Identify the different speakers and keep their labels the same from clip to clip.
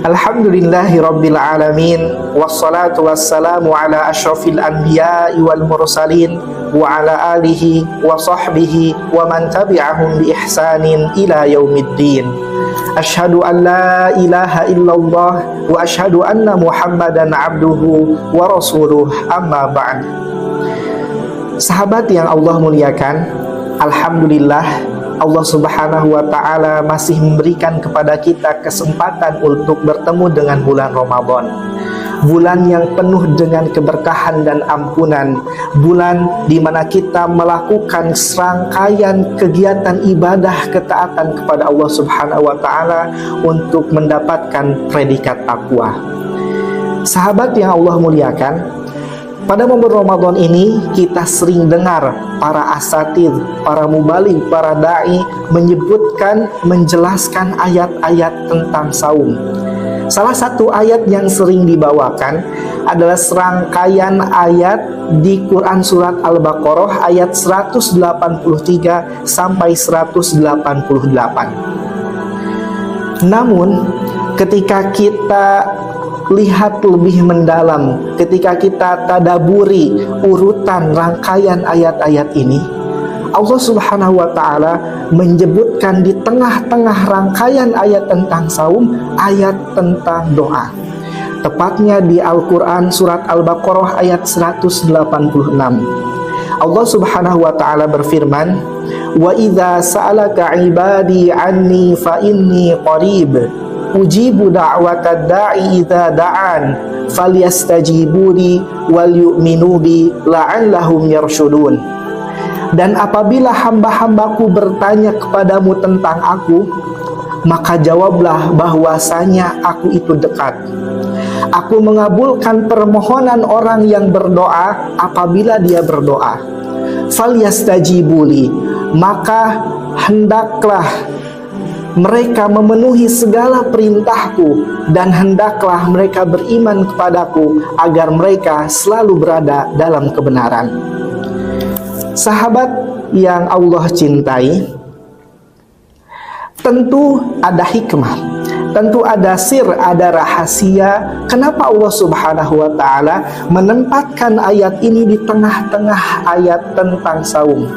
Speaker 1: Alhamdulillahi Rabbil Alamin, wassalatu wassalamu ala ashrafil anbiya'i wal mursalin wa ala alihi wa sahbihi wa man tabi'ahum bi ihsanin ila yaumiddin. Asyhadu an la ilaha illallah wa asyhadu anna Muhammadan abduhu wa rasuluh, amma ba'd. Sahabat yang Allah muliakan, alhamdulillah Allah Subhanahu wa Ta'ala masih memberikan kepada kita kesempatan untuk bertemu dengan bulan Ramadan. Bulan yang penuh dengan keberkahan dan ampunan. Bulan di mana kita melakukan serangkaian kegiatan ibadah ketaatan kepada Allah Subhanahu wa Ta'ala untuk mendapatkan predikat taqwa. Sahabat yang Allah muliakan, pada momen Ramadan ini kita sering dengar para asatidz, para mubaligh, para da'i menyebutkan, menjelaskan ayat-ayat tentang saum. Salah satu ayat yang sering dibawakan adalah serangkaian ayat di Quran surat Al-Baqarah ayat 183 sampai 188. Namun ketika kita lihat lebih mendalam, ketika kita tadaburi urutan rangkaian ayat-ayat ini, Allah Subhanahu wa Ta'ala menyebutkan di tengah-tengah rangkaian ayat tentang saum, ayat tentang doa. Tepatnya di Al-Quran surat Al-Baqarah ayat 186. Allah Subhanahu wa Ta'ala berfirman, "Wa idza sa'alaka 'ibadi 'anni fa inni qarib ujibu da'watad da'i idza da'an falyastajibuli wal yu'minu bi la'allahum yarshudun." Dan apabila hamba-hambaku bertanya kepadamu tentang aku, maka jawablah bahwasanya aku itu dekat. Aku mengabulkan permohonan orang yang berdoa apabila dia berdoa. Falyastajibuli, maka hendaklah mereka memenuhi segala perintahku dan hendaklah mereka beriman kepadaku agar mereka selalu berada dalam kebenaran. Sahabat yang Allah cintai, tentu ada hikmah, tentu ada sir, ada rahasia kenapa Allah Subhanahu wa Ta'ala menempatkan ayat ini di tengah-tengah ayat tentang saum.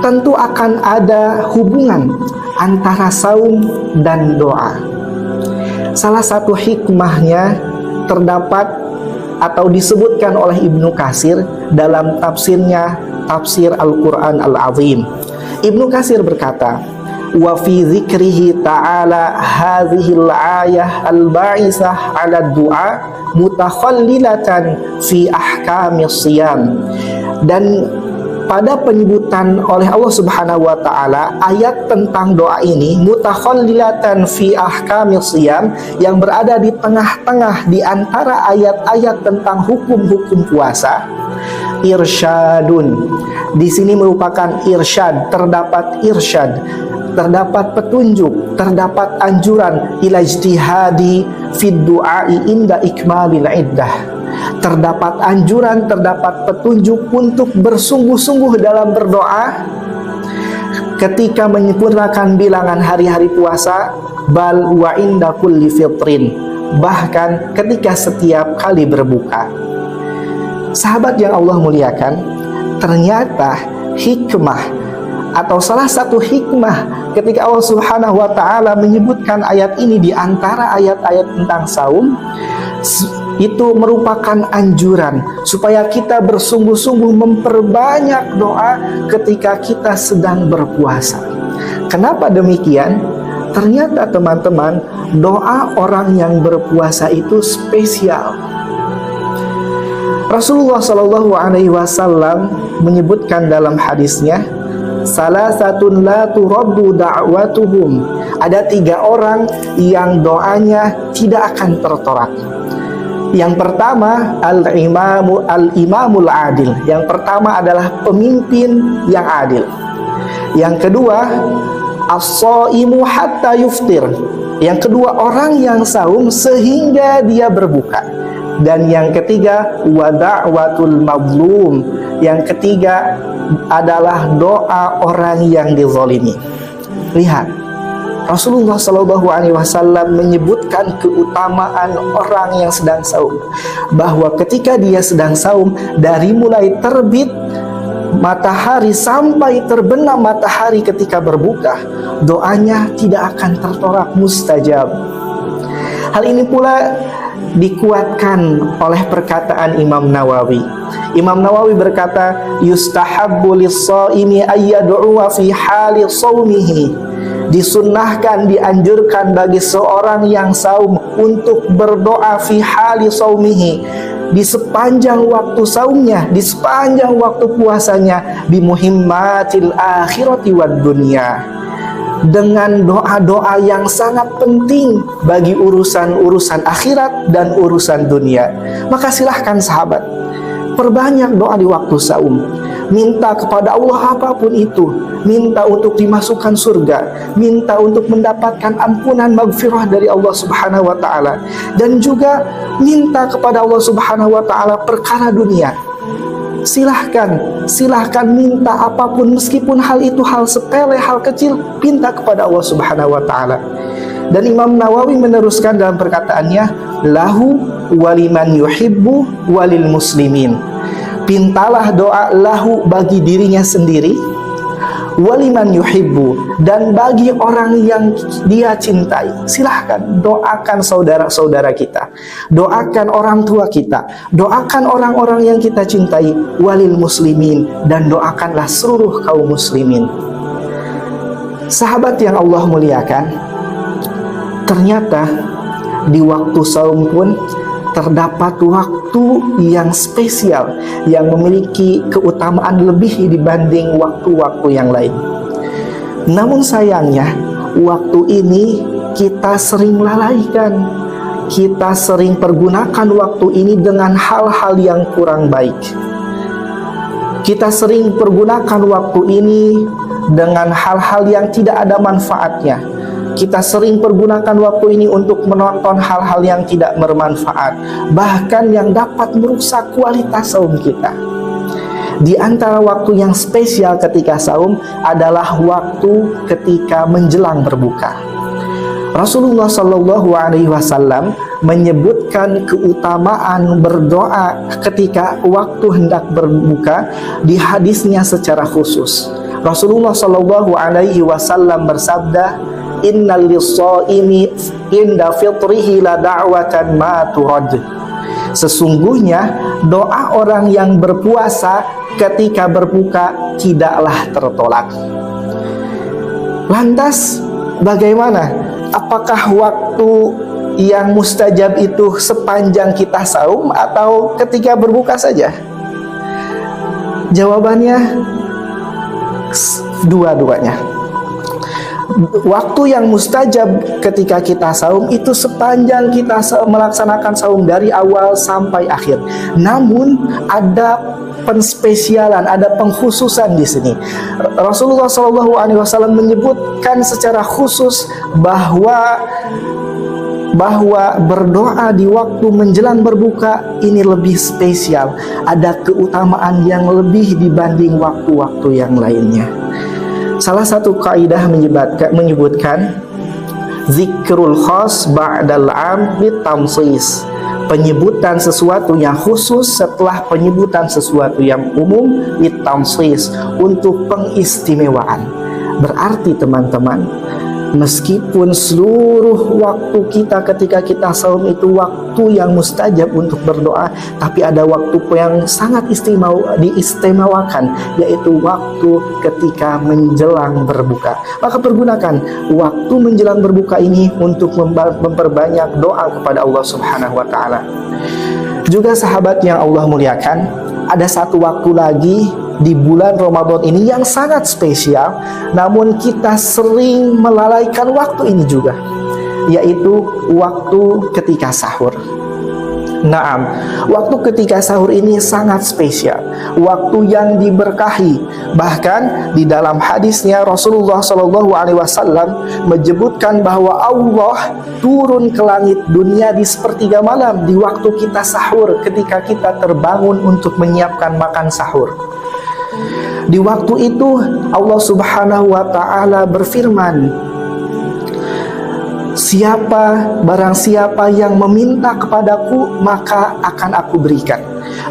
Speaker 1: Tentu akan ada hubungan antara saum dan doa. Salah satu hikmahnya terdapat atau disebutkan oleh Ibnu Katsir dalam tafsirnya, tafsir Al-Quran Al-Azim. Ibnu Katsir berkata, "Wa fi dzikrihi ta'ala hadhil ayah al-ba'isah 'ala du'a mutakhallilatan fi ahkamis siyam." Dan pada penyebutan oleh Allah Subhanahu wa Ta'ala ayat tentang doa ini mutakhallilatan fi ahkamis siyam, yang berada di tengah-tengah di antara ayat-ayat tentang hukum-hukum puasa, irsyadun. Di sini merupakan irsyad, terdapat irsyad, terdapat petunjuk, terdapat anjuran ila ijtihadi fid du'ai inda ikmalil iddah. Terdapat anjuran, terdapat petunjuk untuk bersungguh-sungguh dalam berdoa ketika menyempurnakan bilangan hari-hari puasa, bal wa inda kulli fitrin, bahkan ketika setiap kali berbuka. Sahabat yang Allah muliakan, ternyata hikmah atau salah satu hikmah ketika Allah Subhanahu wa Ta'ala menyebutkan ayat ini di antara ayat-ayat tentang saum, itu merupakan anjuran supaya kita bersungguh-sungguh memperbanyak doa ketika kita sedang berpuasa. Kenapa demikian? Ternyata teman-teman, doa orang yang berpuasa itu spesial. Rasulullah Shallallahu Alaihi Wasallam menyebutkan dalam hadisnya, salasatun la turaddu da'watuhum. Ada 3 orang yang doanya tidak akan tertolak. Yang pertama al-imamul adil. Yang pertama adalah pemimpin yang adil. Yang kedua as-shaimu hatta yuftir. Yang kedua, orang yang saum sehingga dia berbuka. Dan yang ketiga, wa da'watul mazlum. Yang ketiga adalah doa orang yang dizalimi. Lihat, Rasulullah SAW menyebutkan keutamaan orang yang sedang saum, bahwa ketika dia sedang saum, dari mulai terbit matahari sampai terbenam matahari ketika berbuka, doanya tidak akan tertolak, mustajab. Hal ini pula dikuatkan oleh perkataan Imam Nawawi. Imam Nawawi berkata, yustahabbu lis-shaimi ayyad'uwa fi hali shaumihi. Disunnahkan, dianjurkan bagi seorang yang saum untuk berdoa fi hali saumihi, di sepanjang waktu saumnya, di sepanjang waktu puasanya, bi muhimmatil akhirati wad dunya, dengan doa-doa yang sangat penting bagi urusan-urusan akhirat dan urusan dunia. Maka silahkan sahabat, perbanyak doa di waktu saum. Minta kepada Allah apapun itu. Minta untuk dimasukkan surga, minta untuk mendapatkan ampunan maghfirah dari Allah Subhanahu wa ta'ala, dan juga minta kepada Allah Subhanahu wa ta'ala perkara dunia. Silahkan minta apapun, meskipun hal itu hal sepele, hal kecil, minta kepada Allah Subhanahu wa ta'ala. Dan Imam Nawawi meneruskan dalam perkataannya, lahu waliman yuhibbu walil muslimin. Pintalah doa lahu, bagi dirinya sendiri, waliman yuhibbu, dan bagi orang yang dia cintai. Silahkan doakan saudara-saudara kita, doakan orang tua kita, doakan orang-orang yang kita cintai, walil muslimin, dan doakanlah seluruh kaum muslimin. Sahabat yang Allah muliakan, ternyata di waktu saum pun terdapat waktu yang spesial, yang memiliki keutamaan lebih dibanding waktu-waktu yang lain. Namun sayangnya, waktu ini kita sering lalaikan. Kita sering pergunakan waktu ini dengan hal-hal yang kurang baik. Kita sering pergunakan waktu ini dengan hal-hal yang tidak ada manfaatnya. Kita sering pergunakan waktu ini untuk menonton hal-hal yang tidak bermanfaat, bahkan yang dapat merusak kualitas saum kita. Di antara waktu yang spesial ketika saum adalah waktu ketika menjelang berbuka. Rasulullah SAW menyebutkan keutamaan berdoa ketika waktu hendak berbuka di hadisnya secara khusus. Rasulullah SAW bersabda, innal lis-shaimi inda fitrihi la da'watan ma turad. Sesungguhnya doa orang yang berpuasa ketika berbuka tidaklah tertolak. Lantas bagaimana? Apakah waktu yang mustajab itu sepanjang kita saum atau ketika berbuka saja? Jawabannya dua-duanya. Waktu yang mustajab ketika kita saum itu sepanjang kita melaksanakan saum dari awal sampai akhir. Namun ada penspesialan, ada pengkhususan di sini. Rasulullah SAW menyebutkan secara khusus bahwa berdoa di waktu menjelang berbuka ini lebih spesial, ada keutamaan yang lebih dibanding waktu-waktu yang lainnya. Salah satu kaidah menyebutkan zikrul khas ba'dal 'am bitamsis, penyebutan sesuatu yang khusus setelah penyebutan sesuatu yang umum, bitamsis, untuk pengistimewaan. Berarti teman-teman, meskipun seluruh waktu kita ketika kita saum itu waktu yang mustajab untuk berdoa, tapi ada waktu yang sangat diistimewakan, yaitu waktu ketika menjelang berbuka. Maka pergunakan waktu menjelang berbuka ini untuk memperbanyak doa kepada Allah Subhanahu wa ta'ala. Juga sahabat yang Allah muliakan, ada satu waktu lagi di bulan Ramadan ini yang sangat spesial, namun kita sering melalaikan waktu ini juga, yaitu waktu ketika sahur. Naam, waktu ketika sahur ini sangat spesial, waktu yang diberkahi. Bahkan di dalam hadisnya Rasulullah SAW menyebutkan bahwa Allah turun ke langit dunia di sepertiga malam di waktu kita sahur, ketika kita terbangun untuk menyiapkan makan sahur. Di waktu itu Allah Subhanahu wa Ta'ala berfirman, barang siapa yang meminta kepadaku, maka akan aku berikan.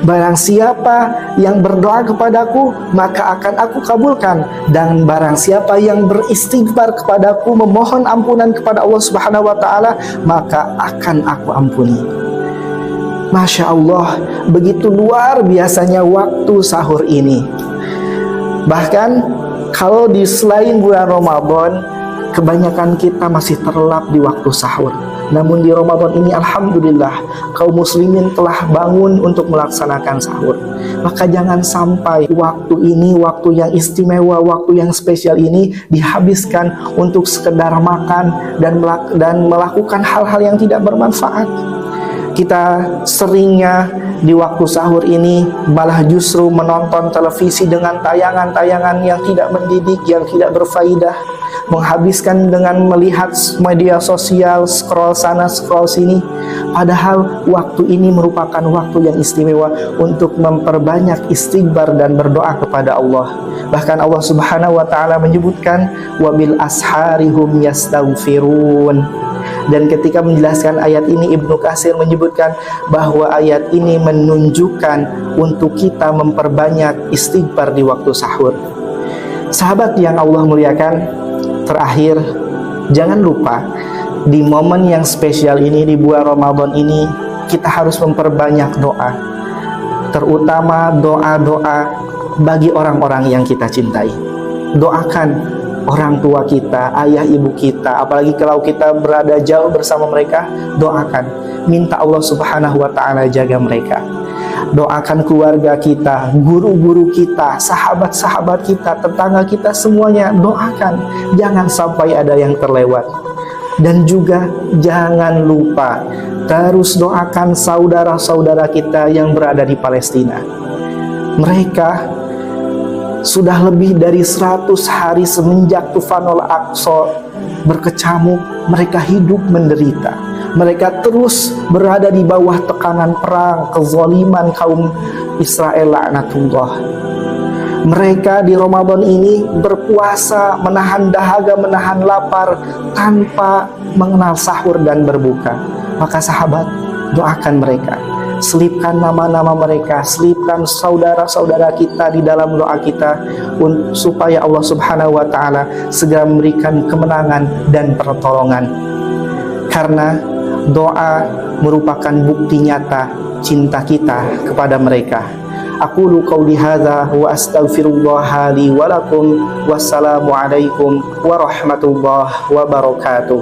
Speaker 1: Barang siapa yang berdoa kepadaku, maka akan aku kabulkan. Dan barang siapa yang beristighfar kepadaku, memohon ampunan kepada Allah Subhanahu wa Ta'ala, maka akan aku ampuni. Masya Allah, begitu luar biasanya waktu sahur ini. Bahkan kalau di selain bulan Ramadan, kebanyakan kita masih terlelap di waktu sahur. Namun di Ramadan ini alhamdulillah kaum muslimin telah bangun untuk melaksanakan sahur. Maka jangan sampai waktu ini, waktu yang istimewa, waktu yang spesial ini dihabiskan untuk sekedar makan dan melakukan hal-hal yang tidak bermanfaat. Kita seringnya di waktu sahur ini malah justru menonton televisi dengan tayangan-tayangan yang tidak mendidik, yang tidak berfaedah, menghabiskan dengan melihat media sosial, scroll sana, scroll sini. Padahal waktu ini merupakan waktu yang istimewa untuk memperbanyak istighfar dan berdoa kepada Allah. Bahkan Allah Subhanahu wa Ta'ala menyebutkan wabil asharihum yastaghfirun. Dan ketika menjelaskan ayat ini, Ibnu Katsir menyebutkan bahwa ayat ini menunjukkan untuk kita memperbanyak istighfar di waktu sahur. Sahabat yang Allah muliakan, terakhir, jangan lupa di momen yang spesial ini, di bulan Ramadan ini, kita harus memperbanyak doa, terutama doa-doa bagi orang-orang yang kita cintai. Doakan orang tua kita, ayah ibu kita, apalagi kalau kita berada jauh bersama mereka, doakan, minta Allah Subhanahu wa Ta'ala jaga mereka. Doakan keluarga kita, guru-guru kita, sahabat-sahabat kita, tetangga kita, semuanya doakan, jangan sampai ada yang terlewat. Dan juga jangan lupa terus doakan saudara-saudara kita yang berada di Palestina. Mereka sudah lebih dari 100 hari semenjak Tufanul Aqsa berkecamuk, mereka hidup menderita. Mereka terus berada di bawah tekanan perang, kezaliman kaum Israel laknatullah. Mereka di Ramadan ini berpuasa, menahan dahaga, menahan lapar, tanpa mengenal sahur dan berbuka. Maka sahabat, doakan mereka. Selipkan nama-nama mereka, selipkan saudara-saudara kita di dalam doa kita, supaya Allah Subhanahu wa Ta'ala segera memberikan kemenangan dan pertolongan. Karena doa merupakan bukti nyata cinta kita kepada mereka. Aqulu qawli hadza wa astaghfirullah li wa lakum. Wassalamu alaikum warahmatullahi wabarakatuh.